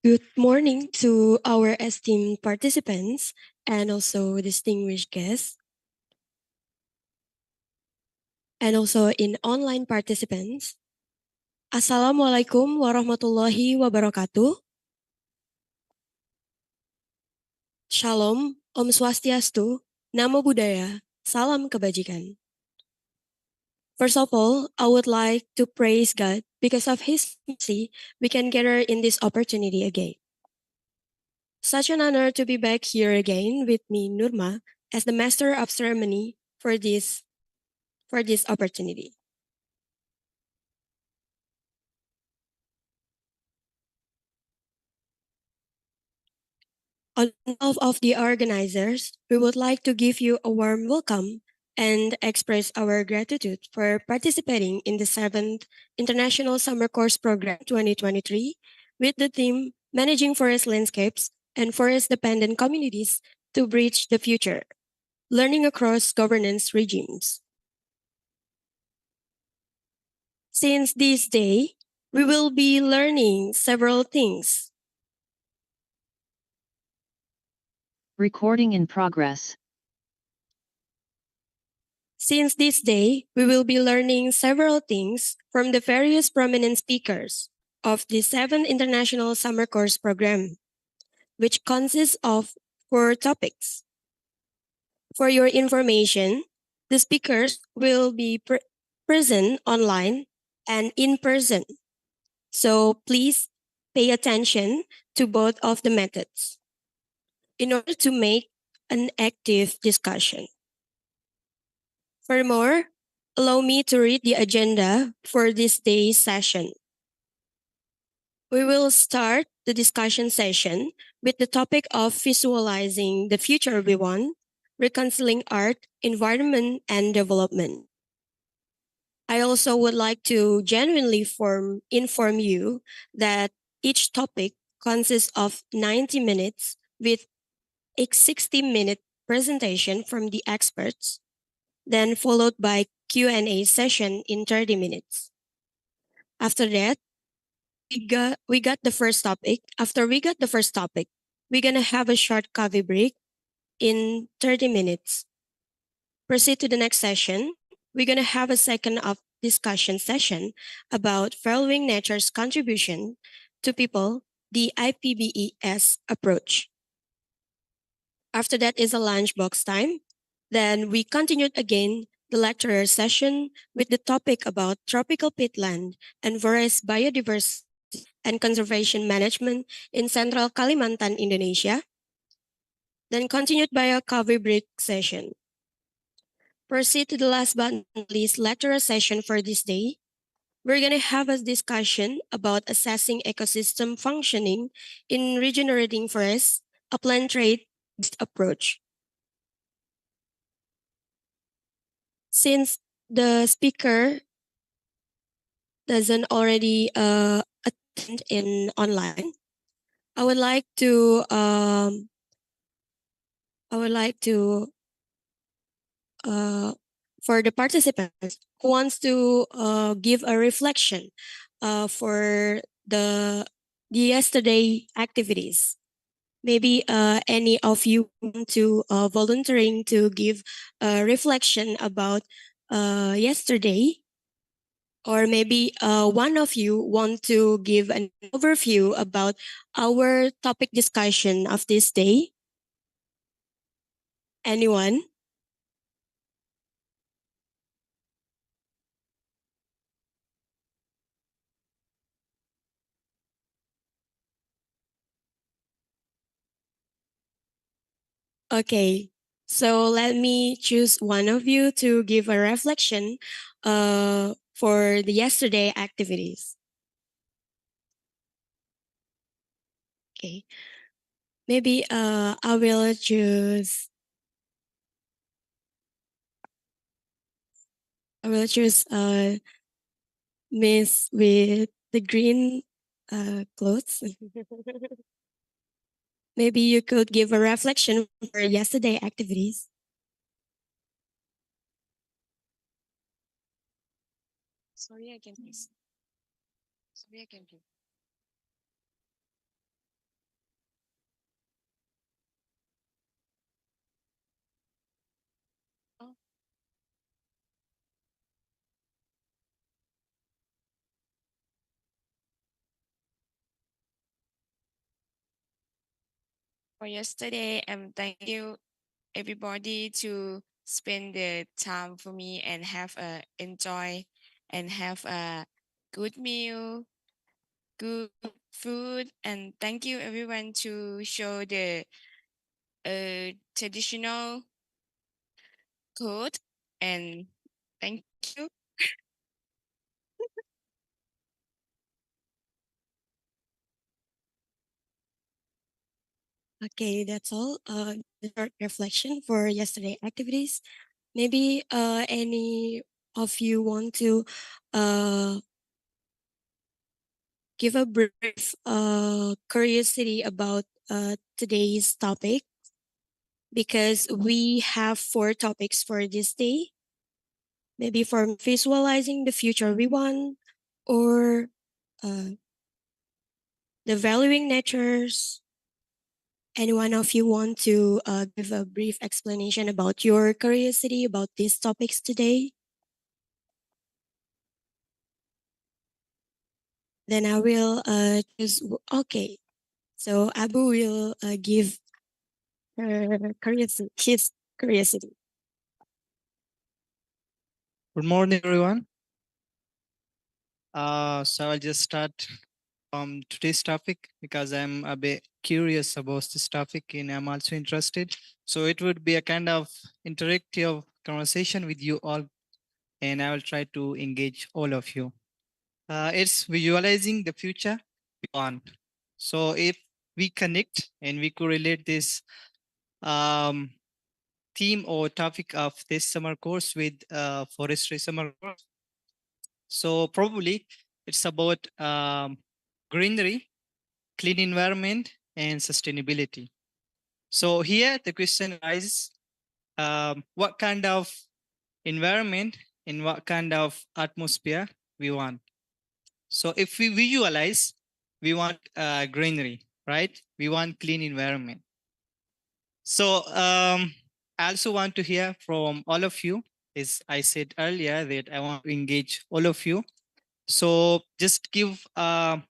Good morning to our esteemed participants and also distinguished guests, and also in online participants. Assalamualaikum warahmatullahi wabarakatuh. Shalom, Om Swastiastu, Namo Buddhaya, Salam Kebajikan. First of all, I would like to praise God because of His mercy we can gather in this opportunity again. Such an honor to be back here again with me, Nurma, as the Master of Ceremony for this opportunity. On behalf of the organizers, we would like to give you a warm welcome and express our gratitude for participating in the 7th International Summer Course Program 2023 with the theme Managing Forest Landscapes and Forest-Dependent Communities to Bridge the Future, Learning Across Governance Regimes. Since this day, we will be learning several things. Recording in progress. Since this day, we will be learning several things from the various prominent speakers of the 7th International Summer Course Program, which consists of 4 topics. For your information, the speakers will be present online and in person. So please pay attention to both of the methods in order to make an active discussion. Furthermore, allow me to read the agenda for this day's session. We will start the discussion session with the topic of visualizing the future we want, reconciling art, environment, and development. I also would like to genuinely inform you that each topic consists of 90 minutes with a 60-minute presentation from the experts, then followed by Q&A session in 30 minutes. After that, we got the first topic. After we got the first topic, we're going to have a short coffee break in 30 minutes. Proceed to the next session. We're going to have a second of discussion session about valuing nature's contribution to people, the IPBES approach. After that is a lunchbox time. Then we continued again the lecturer session with the topic about tropical peatland and forest biodiversity and conservation management in Central Kalimantan, Indonesia, then continued by a coffee break session. Proceed to the last but not least lecturer session for this day. We're going to have a discussion about assessing ecosystem functioning in regenerating forests, a plant trait-based approach. Since the speaker doesn't already attend in online, I would like to uh, for the participants who wants to give a reflection for the yesterday activities. Maybe any of you want to volunteering to give a reflection about yesterday, or maybe one of you want to give an overview about our topic discussion of this day. Anyone? Okay, so let me choose one of you to give a reflection for the yesterday activities. Okay, maybe I will choose Miss with the green clothes. Maybe you could give a reflection for yesterday activities. Sorry again, please. Sorry again, please. Oh. For yesterday, thank you everybody to spend the time for me and have a enjoy and have a good meal, good food, and thank you everyone to show the traditional code, and thank you. Okay, that's all. The short reflection for yesterday activities. Maybe any of you want to uh, give a brief curiosity about today's topic, because we have 4 topics for this day. Maybe for visualizing the future we want, or uh, the valuing natures. Any one of you want to give a brief explanation about your curiosity about these topics today? Then I will choose. Okay, so Abu will give her curiosity, his curiosity. Good morning, everyone. So I'll just start from today's topic because I'm a bit curious about this topic and I'm also interested. So it would be a kind of interactive conversation with you all, and I will try to engage all of you. It's visualizing the future we want. So if we connect and we correlate this um, theme or topic of this summer course with forestry summer course, so probably it's about greenery, clean environment, and sustainability. So here the question arises, what kind of environment and what kind of atmosphere we want. So if we visualize, we want greenery, right? We want clean environment. So I also want to hear from all of you. As I said earlier, that I want to engage all of you. So just give a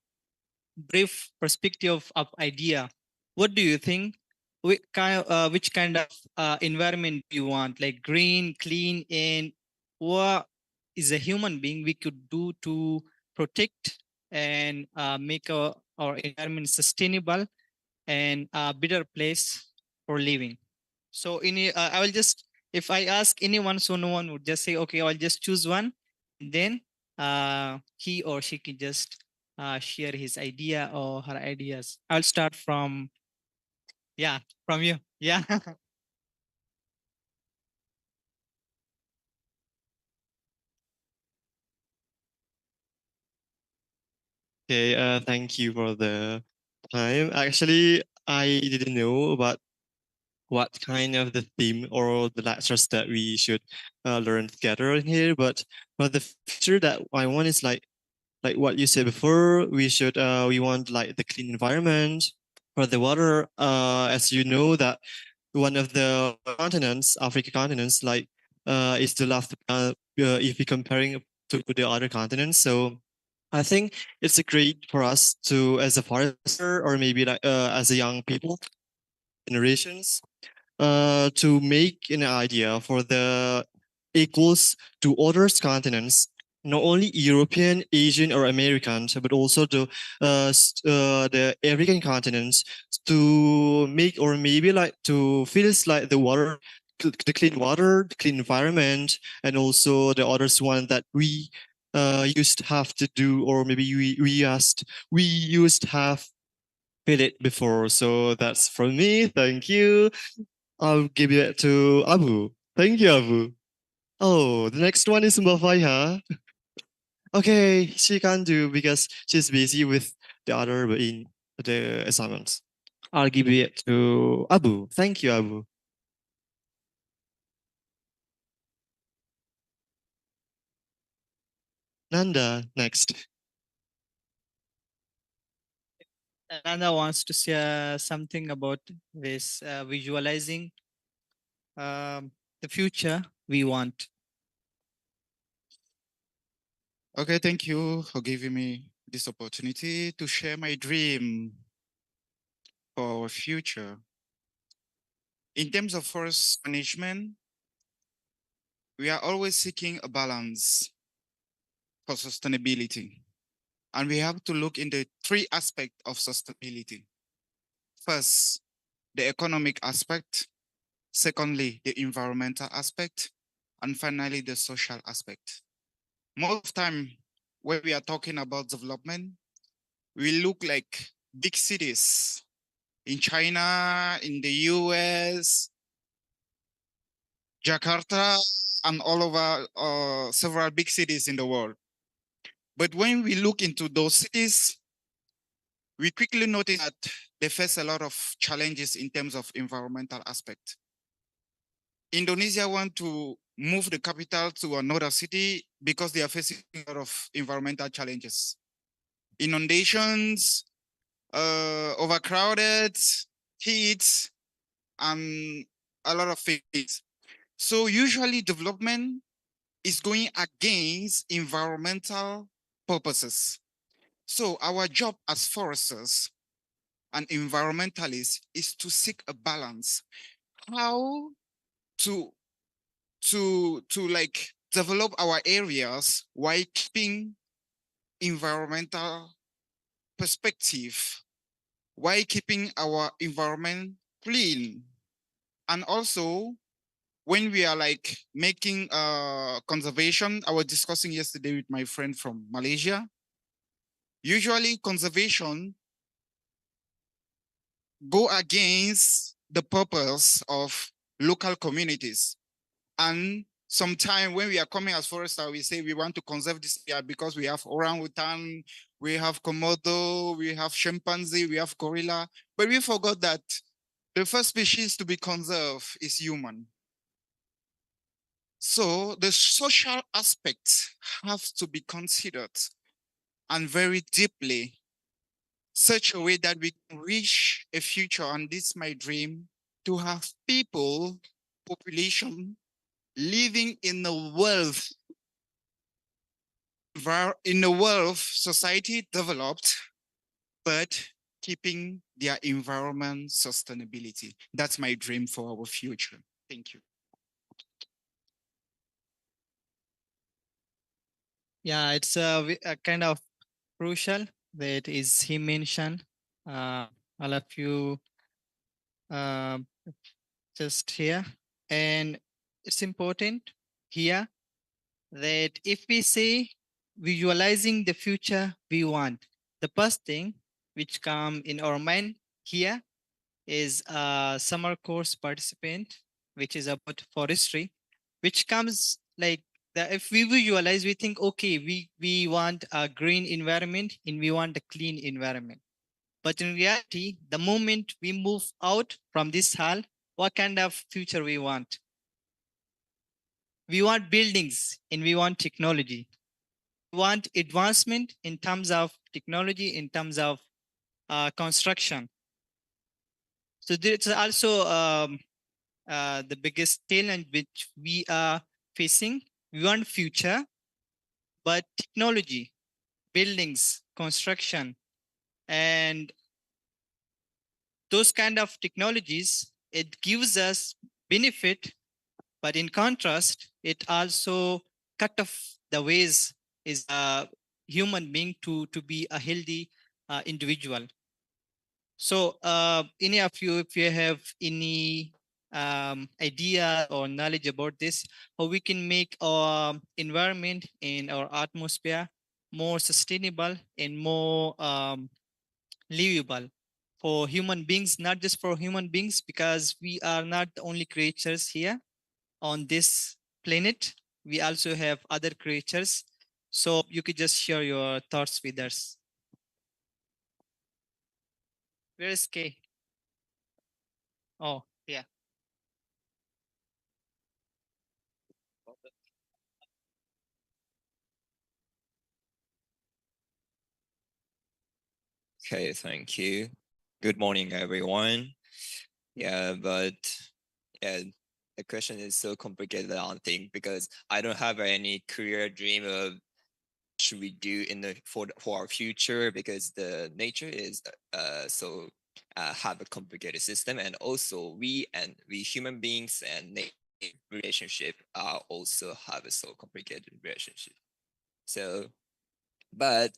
brief perspective of idea. What do you think? Which kind of environment do you want? Like green, clean, and what is a human being we could do to protect and make our environment sustainable and a better place for living. So I will just, if I ask anyone, so no one would just say, okay, I'll just choose one. Then he or she can just share his idea or her ideas. I'll start from, yeah, from you. Yeah. Okay, thank you for the time. Actually, I didn't know about what kind of the theme or the lectures that we should learn together in here, but the feature that I want is like what you said before. We want like the clean environment for the water. As you know that one of the continents, Africa continents, like is the last if we comparing to the other continents. So I think it's a great for us to, as a forester or maybe like as a young people generations, to make an idea for the equals to other continents, not only European, Asian, or American, but also the African continents, to make or maybe like to feels like the water, the clean water, the clean environment, and also the others one that we used to have to do, or maybe we used to have feel it before. So that's from me. Thank you. I'll give it to Abu. Thank you, Abu. Oh, the next one is Mbafaya. Okay, she can't do because she's busy with the other in the assignments. I'll give it to Abu. Thank you, Abu. Nanda, next. Ananda wants to share something about this visualizing the future we want. Okay, thank you for giving me this opportunity to share my dream for our future. In terms of forest management, we are always seeking a balance for sustainability. And we have to look in the three aspects of sustainability. First, the economic aspect. Secondly, the environmental aspect. And finally, the social aspect. Most of the time, when we are talking about development, we look like big cities in China, in the US, Jakarta, and all over several big cities in the world. But when we look into those cities, we quickly notice that they face a lot of challenges in terms of environmental aspect. Indonesia want to move the capital to another city because they are facing a lot of environmental challenges. Inundations, overcrowded, heat, and a lot of things. So usually development is going against environmental purposes. So our job as foresters and environmentalists is to seek a balance. How to like develop our areas while keeping environmental perspective, while keeping our environment clean. And also when we are like making conservation, I was discussing yesterday with my friend from Malaysia. Usually conservation go against the purpose of local communities. And sometimes when we are coming as foresters, we say we want to conserve this area because we have orangutan, we have komodo, we have chimpanzee, we have gorilla. But we forgot that the first species to be conserved is human. So the social aspects have to be considered and very deeply, such a way that we can reach a future, and this is my dream, to have people, population, living in a wealth society developed, but keeping their environment sustainability. That's my dream for our future. Thank you. Yeah, it's a kind of crucial that is he mentioned. All of you uh, just here, and it's important here that if we say visualizing the future we want, the first thing which come in our mind here is a summer course participant, which is about forestry, which comes like that if we visualize, we think, okay, we want a green environment and we want a clean environment. But in reality, the moment we move out from this hall, what kind of future we want? We want buildings and we want technology. We want advancement in terms of technology, in terms of construction. So there's also the biggest challenge which we are facing. We want future, but technology, buildings, construction, and those kind of technologies, it gives us benefit, but in contrast, it also cut off the ways is a human being to be a healthy individual. So any of you, if you have any idea or knowledge about this, how we can make our environment and our atmosphere more sustainable and more livable for human beings, not just for human beings, because we are not the only creatures here on this planet. We also have other creatures. So you could just share your thoughts with us. Where is Kay? Oh, yeah. Okay, thank you. Good morning, everyone. Yeah, but yeah, the question is so complicated, I don't think, because I don't have any clear dream of should we do in the for our future, because the nature is so have a complicated system, and also we human beings and nature relationship are also have a so complicated relationship. So, but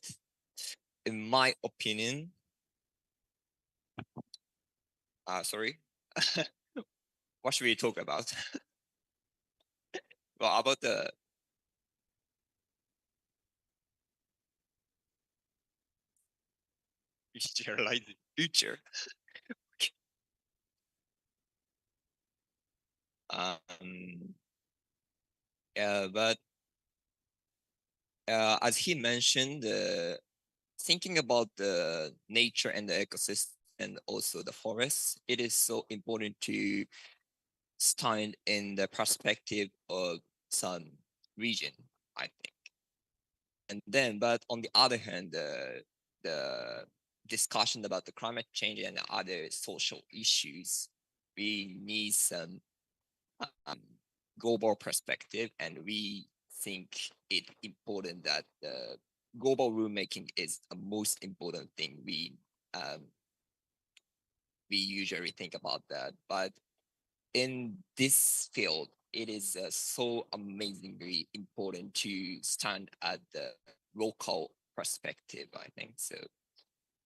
in my opinion, sorry. What should we talk about? Well, about the visualizing future. Um, yeah, but as he mentioned, thinking about the nature and the ecosystem and also the forest, it is so important to stand in the perspective of some region, I think. And then, but on the other hand, the discussion about the climate change and other social issues, we need some um, global perspective, and we think it important that the global rulemaking is the most important thing. We usually think about that, but in this field, it is so amazingly important to stand at the local perspective, I think. So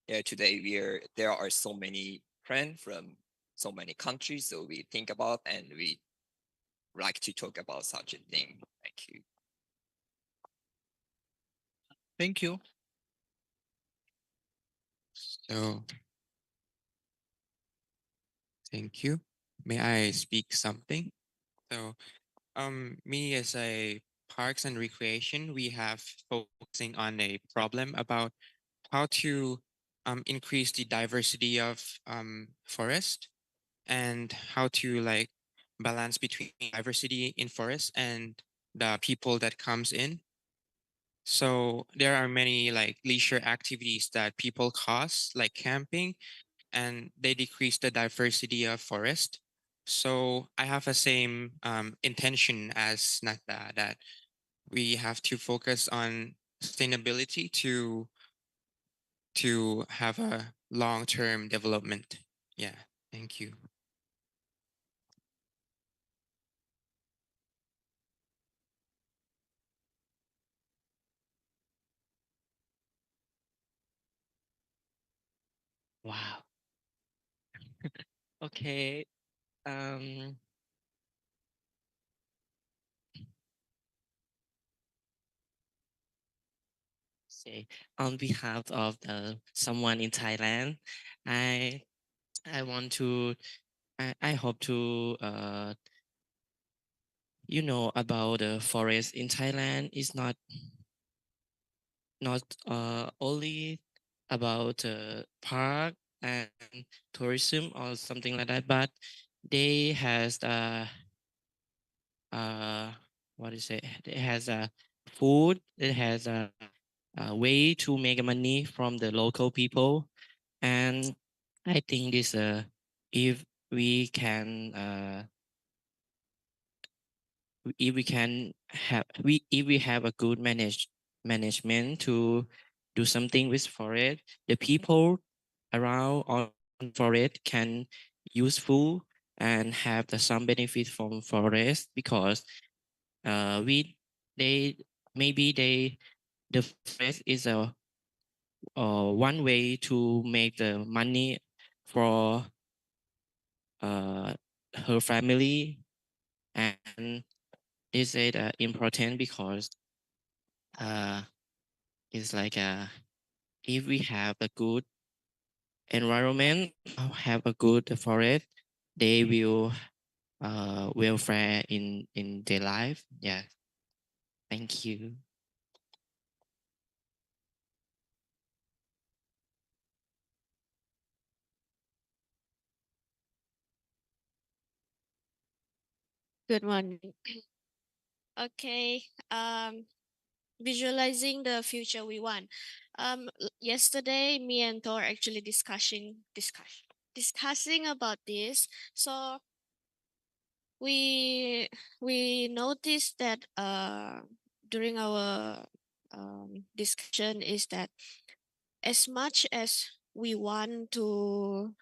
yeah, today there are so many friends from so many countries, so we think about and we like to talk about such a thing. Thank you. Thank you. So, thank you. May I speak something? So, me as a parks and recreation, we have focusing on a problem about how to increase the diversity of forest and how to like balance between diversity in forest and the people that comes in. So there are many like leisure activities that people cause, like camping, and they decrease the diversity of forest. So I have the same intention as Nata, that we have to focus on sustainability to have a long-term development. Yeah, thank you. Wow. Okay. Um, say on behalf of someone in Thailand, I I want to I hope to about the forest in Thailand is not only about park and tourism or something like that, but they has uh what is it? It has a food. It has a way to make money from the local people, and I think this if we can if we can have we if we have a good management to do something with forest, the people around on forest can useful and have some benefit from forest because we they maybe they the forest is a one way to make the money for uh, her family, and this is important because uh, it's like if we have a good environment, have a good forest, they will welfare in their life. Yeah, thank you. Good morning. Okay. Visualizing the future we want. Yesterday, me and Thor actually discussing about this. So we noticed that during our discussion is that as much as we want to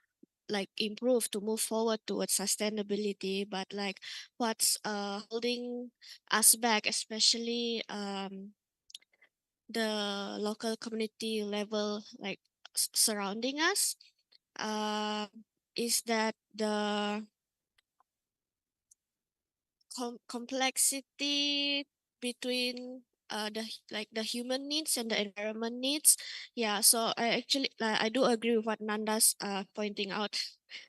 like improve to move forward towards sustainability, but like what's holding us back, especially the local community level, like surrounding us, uh, is that the complexity between the human needs and the environment needs. Yeah, so I actually I do agree with what Nanda's pointing out,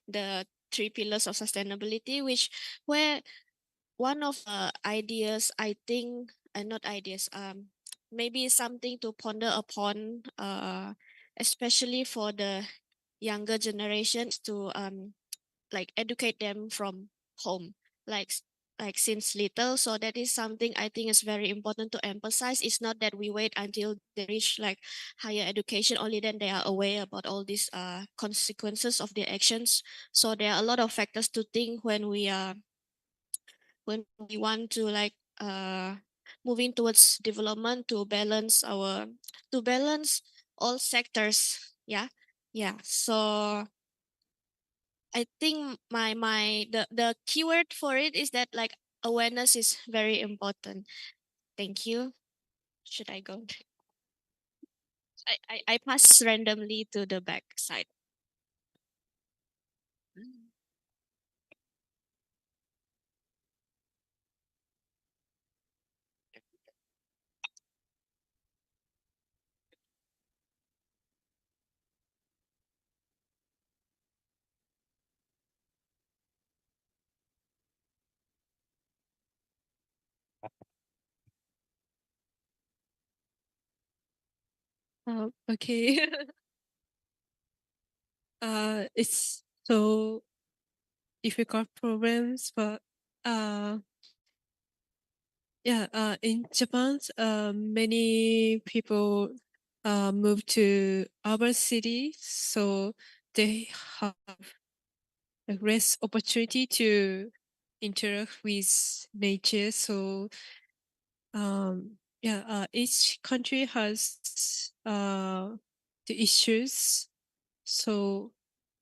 the three pillars of sustainability, which where one of the ideas I think, and not ideas, maybe something to ponder upon, especially for the younger generations, to like educate them from home, like since little. So that is something I think is very important to emphasize. It's not that we wait until they reach like higher education, only then they are aware about all these consequences of their actions. So there are a lot of factors to think when we want to like moving towards development to balance all sectors. Yeah, yeah. So I think the keyword for it is that like awareness is very important. Thank you. Should I go? I pass randomly to the back side. Okay. It's so difficult problems, but yeah, in Japan, many people move to urban cities, so they have less opportunity to interact with nature. So yeah, each country has the issues, so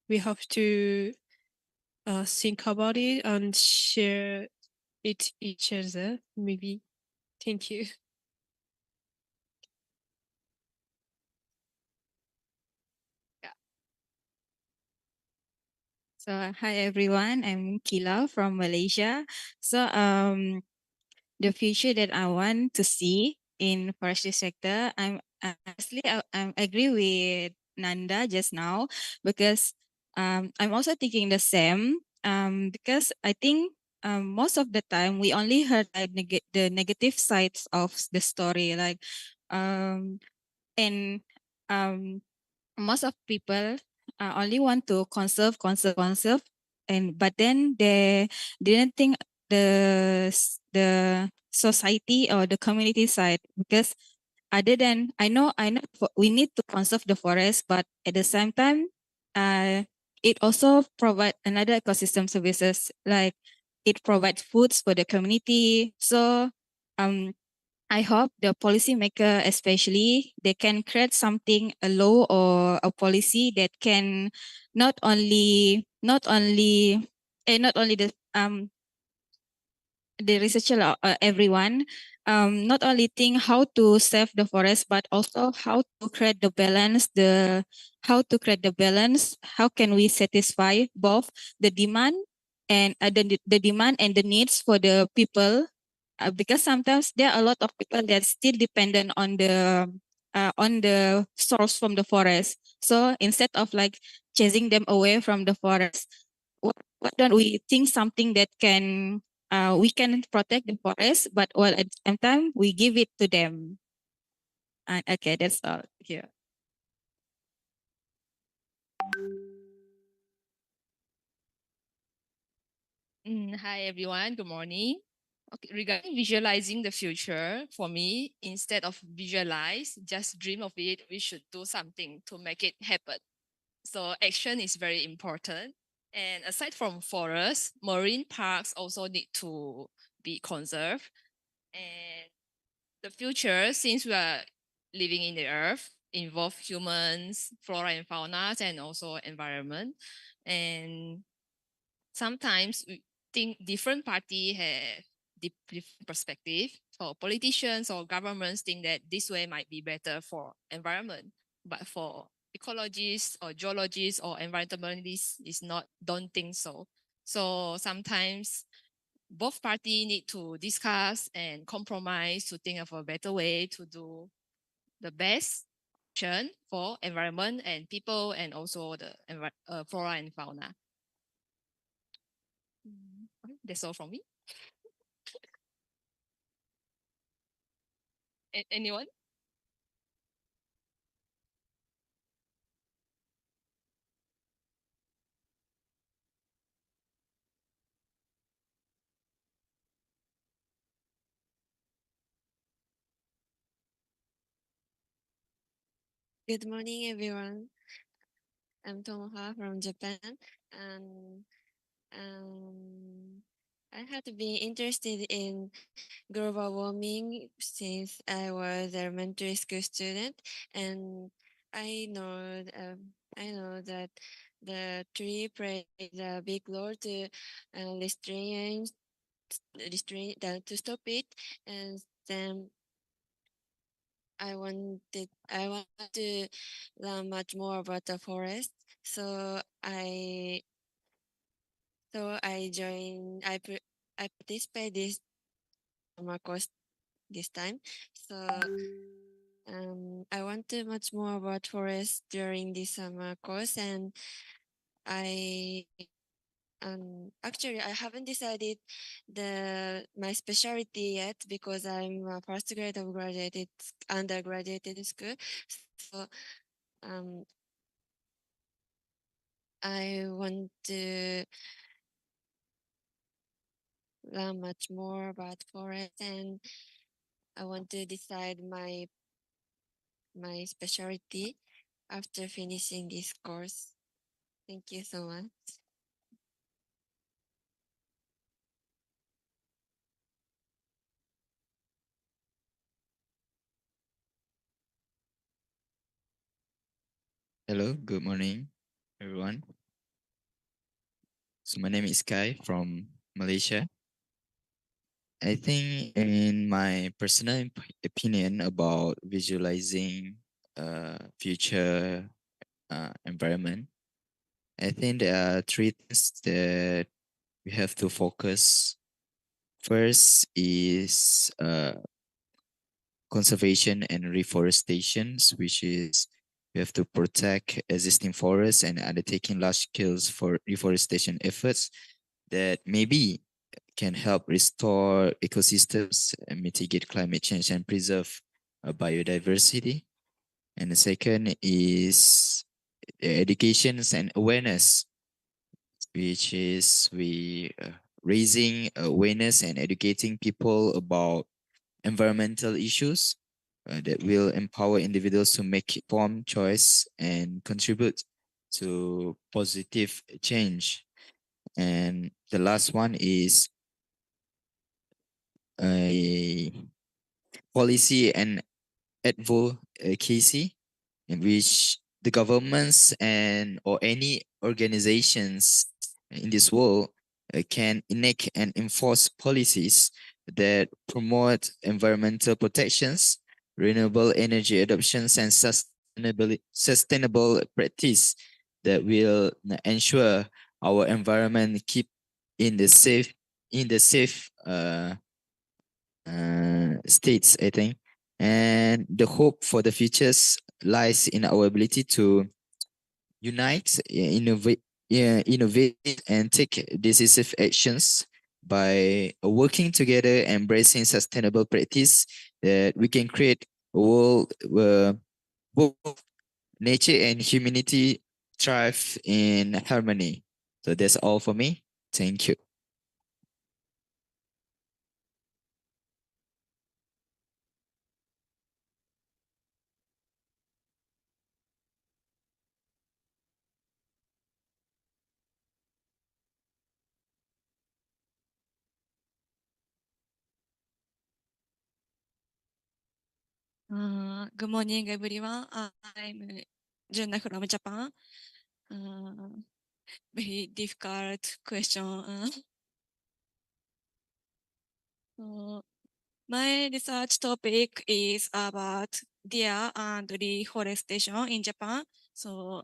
we have to think about it and share it each other. Maybe. Thank you. Yeah. So hi everyone, I'm Kila from Malaysia. So the future that I want to see in forestry sector, I'm agree with Nanda just now because I'm also thinking the same because I think most of the time we only heard the negative sides of the story um and um most of people only want to conserve, and but then they didn't think the society or the community side because other than I know we need to conserve the forest, but at the same time, it also provide another ecosystem services like it provides foods for the community. So um I hope the policymaker, especially, they can create something, a law or a policy that can not only the researcher everyone not only think how to save the forest but also how to create the balance, how can we satisfy both the demand and the demand and the needs for the people, because sometimes there are a lot of people that still dependent on the source from the forest. So instead of like chasing them away from the forest, why don't we think something that can we can protect the forest, but while at the same time we give it to them. And okay, that's all here. Hi everyone, good morning. Okay, regarding visualizing the future, for me, instead of visualize, just dream of it, we should do something to make it happen. So action is very important. And aside from forests, marine parks also need to be conserved. And the future, since we are living in the earth, involve humans, flora and fauna, and also environment. And sometimes we think different party have different perspective. So politicians or governments think that this way might be better for environment, but for ecologists or geologists or environmentalists is not, don't think so. So sometimes both party need to discuss and compromise to think of a better way to do the best action for environment and people and also the flora and fauna. Okay, that's all from me. Anyone? Good morning, everyone. I'm Tomoha from Japan, and I had been interested in global warming since I was an elementary school student, and I know that the tree plays a big role to to stop it, and then I want to learn much more about the forest. So I participate this summer course this time. So I want to much more about forest during this summer course, and I actually I haven't decided my specialty yet because I'm a first grade of undergraduate school. So um I want to learn much more about forest, and I want to decide my specialty after finishing this course. Thank you so much. Hello, good morning, everyone. So my name is Kai from Malaysia. I think in my personal opinion about visualizing future environment, I think there are three things that we have to focus. First is conservation and reforestation, which is we have to protect existing forests and undertaking large scale for reforestation efforts that maybe can help restore ecosystems and mitigate climate change and preserve biodiversity. And the second is education and awareness, which is we raising awareness and educating people about environmental issues that will empower individuals to make informed choice and contribute to positive change. And the last one is a policy and advocacy in which the governments and or any organizations in this world can enact and enforce policies that promote environmental protections, renewable energy adoptions, and sustainable practice that will ensure our environment keep in the safe states, I think. And the hope for the futures lies in our ability to unite, innovate, and take decisive actions by working together, embracing sustainable practice that we can create a world where both nature and humanity thrive in harmony. So that's all for me. Thank you. Good morning, everyone. I'm Junna from Japan. Very difficult question. My research topic is about deer and reforestation in Japan. So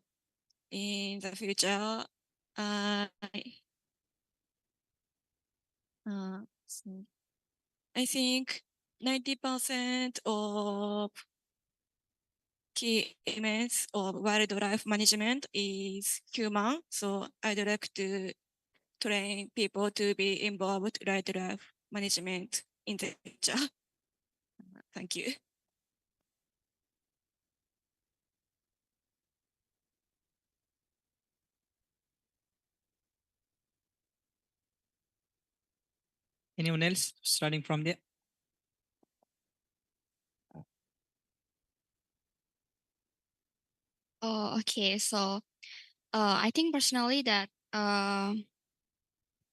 in the future, I so I think 90% of key elements of wildlife management is human. So I'd like to train people to be involved in wildlife management in the future. Thank you. Anyone else starting from there? Oh, okay. So, I think personally that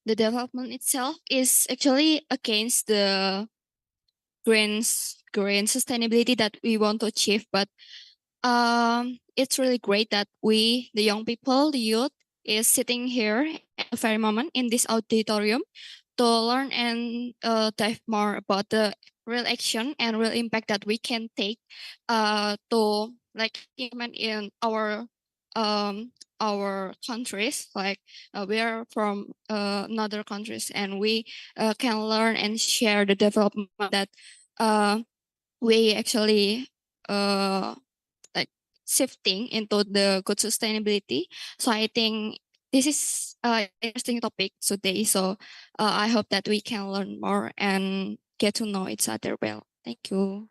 the development itself is actually against the green sustainability that we want to achieve. But it's really great that we, the young people, the youth, is sitting here at the very moment in this auditorium to learn and dive more about the real action and real impact that we can take to like implement in our countries. Like we are from another countries, and we can learn and share the development that we actually like shifting into the good sustainability. So I think this is an interesting topic today. So I hope that we can learn more and get to know each other well. Thank you.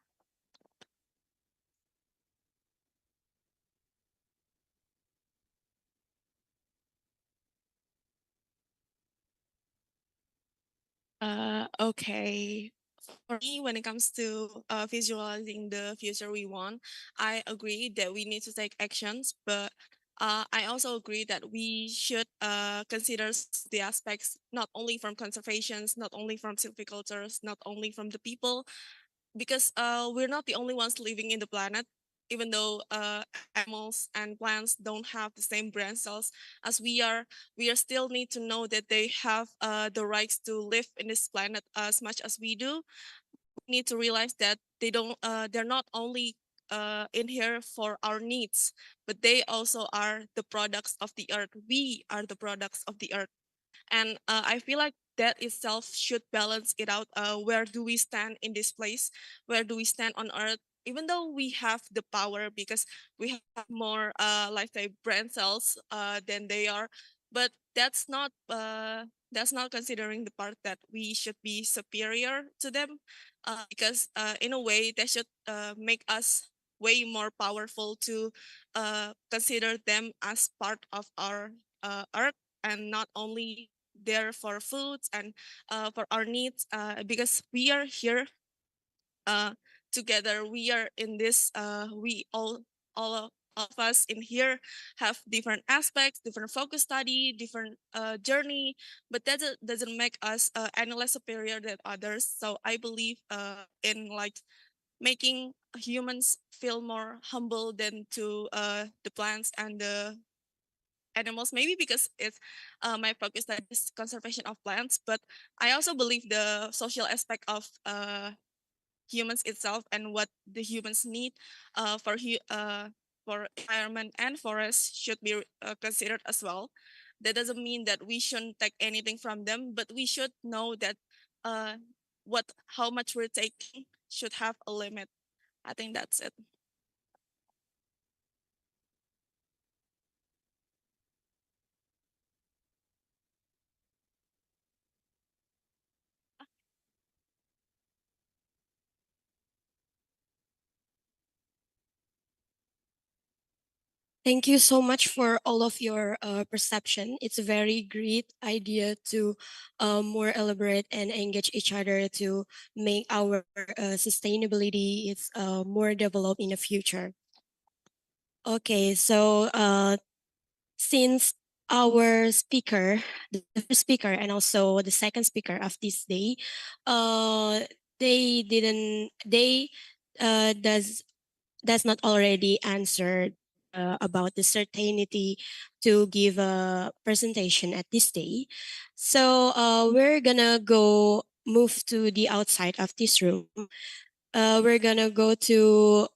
Okay. For me, when it comes to visualizing the future we want, I agree that we need to take actions, but I also agree that we should consider the aspects not only from conservations, not only from silvicultures, not only from the people, because we're not the only ones living in the planet. Even though animals and plants don't have the same brain cells as we are still need to know that they have the rights to live in this planet as much as we do. We need to realize that they're not only in here for our needs, but they also are the products of the earth. We are the products of the earth. And I feel like that itself should balance it out. Where do we stand in this place? Where do we stand on earth? Even though we have the power because we have more let's say brain cells than they are, but that's not considering the part that we should be superior to them, because in a way that should make us way more powerful to consider them as part of our earth, and not only there for foods and for our needs, because we are here uh, together. We are in this. We all of us in here have different aspects, different focus study, different journey, but that doesn't make us any less superior than others. So I believe in like making humans feel more humble than to the plants and the animals, maybe because it's my focus that is conservation of plants, but I also believe the social aspect of humans itself and what the humans need for environment and forest should be considered as well. That doesn't mean that we shouldn't take anything from them, but we should know that uh, how much we're taking should have a limit. I think that's it. Thank you so much for all of your perception. It's a very great idea to more elaborate and engage each other to make our sustainability is more developed in the future. Okay, so since our speaker, the first speaker and also the second speaker of this day, uh, they didn't, they does not already answered about the certainty to give a presentation at this day. So we're gonna go move to the outside of this room. We're gonna go to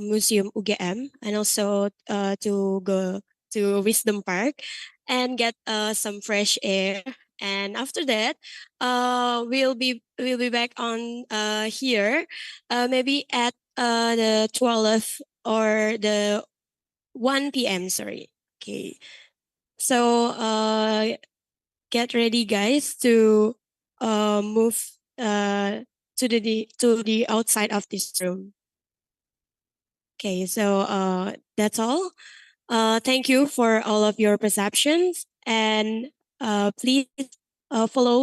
Museum UGM and also to go to Wisdom Park and get some fresh air. And after that, we'll be back on here, maybe at the 12th or the 1 p.m. Sorry. Okay. So get ready, guys, to move to the outside of this room. Okay, so that's all. Thank you for all of your perceptions, and please follow